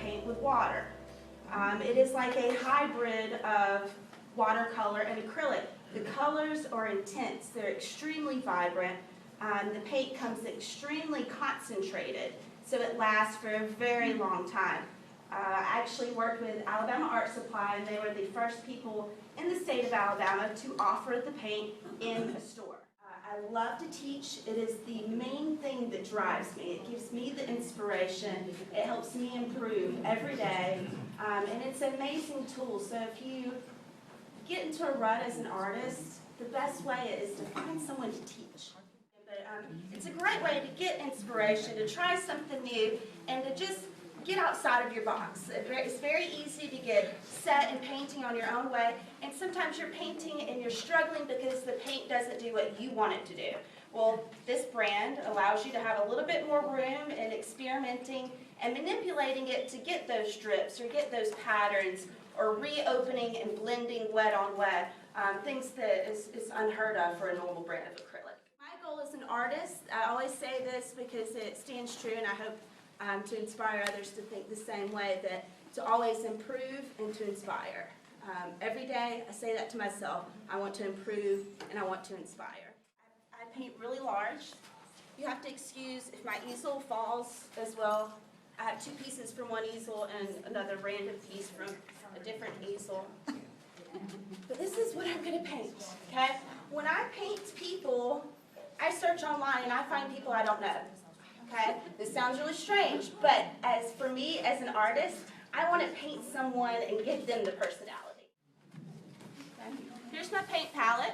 paint with water. It is like a hybrid of watercolor and acrylic. The colors are intense. They're extremely vibrant. The paint comes extremely concentrated, so it lasts for a very long time. I actually worked with Alabama Art Supply, and they were the first people in the state of Alabama to offer the paint in a store. I love to teach. It is the main thing that drives me. It gives me the inspiration. It helps me improve every day, and it's an amazing tool. So if you get into a rut as an artist, the best way is to find someone to teach. But it's a great way to get inspiration, to try something new, and to just get outside of your box. It's very easy to get set in painting on your own way, and sometimes you're painting and you're struggling because the paint doesn't do what you want it to do. Well, this brand allows you to have a little bit more room in experimenting and manipulating it to get those strips or get those patterns or reopening and blending wet on wet, things that is unheard of for a normal brand of acrylic. My goal as an artist, I always say this because it stands true, and I hope to inspire others to think the same way, that to always improve and to inspire. Every day I say that to myself. I want to improve and I want to inspire. I paint really large. You have to excuse if my easel falls as well. I have 2 pieces from one easel and another random piece from a different easel. But this is what I'm going to paint, okay? When I paint people, I search online and I find people I don't know. Okay? This sounds really strange, but as for me as an artist, I want to paint someone and give them the personality. Okay? Here's my paint palette.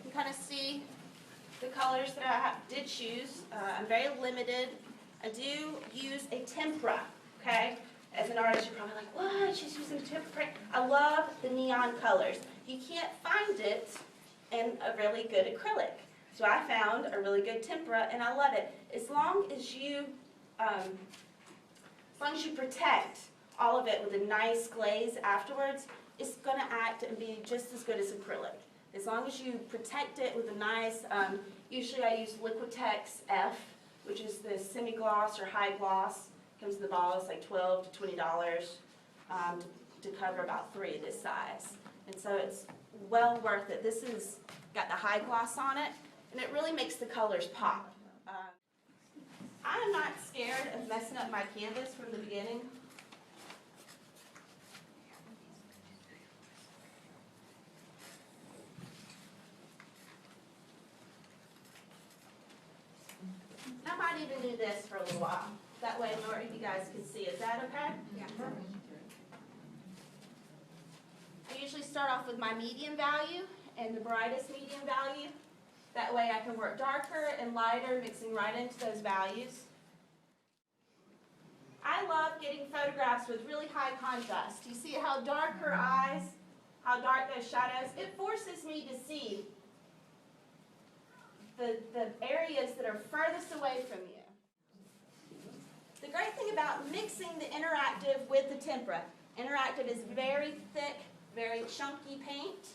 You can kind of see the colors that I did choose. I'm very limited. I do use a tempera, okay? As an artist, you're probably like, what? She's using tempera. I love the neon colors. You can't find it in a really good acrylic. So I found a really good tempera, and I love it. As long as you protect all of it with a nice glaze afterwards, it's going to act and be just as good as acrylic. As long as you protect it with a nice, usually I use Liquitex F, which is the semi-gloss or high gloss. Comes in the bottle, it's like $12 to $20 to cover about 3 this size. And so it's well worth it. This has got the high gloss on it, and it really makes the colors pop. I'm not scared of messing up my canvas from the beginning. I might even do this for a little while. That way more of you guys can see. Is that okay? Yeah. I usually start off with my medium value and the brightest medium value. That way I can work darker and lighter, mixing right into those values. I love getting photographs with really high contrast. You see how dark her eyes, how dark those shadows? It forces me to see the areas that are furthest away from you. The great thing about mixing the interactive with the tempera, interactive is very thick, very chunky paint.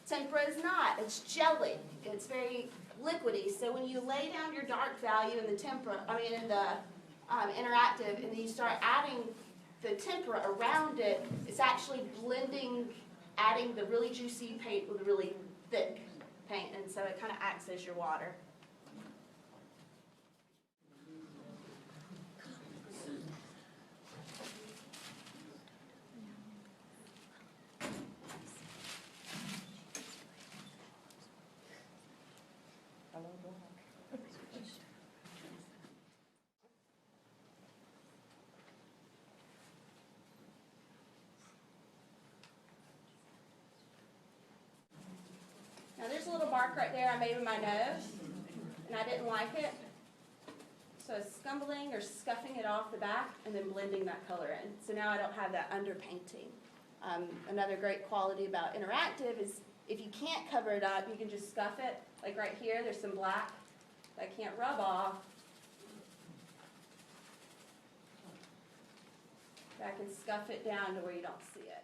Tempera is not. It's jelly. It's very liquidy. So when you lay down your dark value in the in the interactive, and then you start adding the tempera around it, it's actually blending, adding the really juicy paint with a really thick paint, and so it kind of acts as your water. Now there's a little mark right there I made with my nose, and I didn't like it. So scumbling or scuffing it off the back and then blending that color in. So now I don't have that underpainting. Another great quality about interactive is if you can't cover it up, you can just scuff it. Like right here, there's some black that I can't rub off. I can scuff it down to where you don't see it.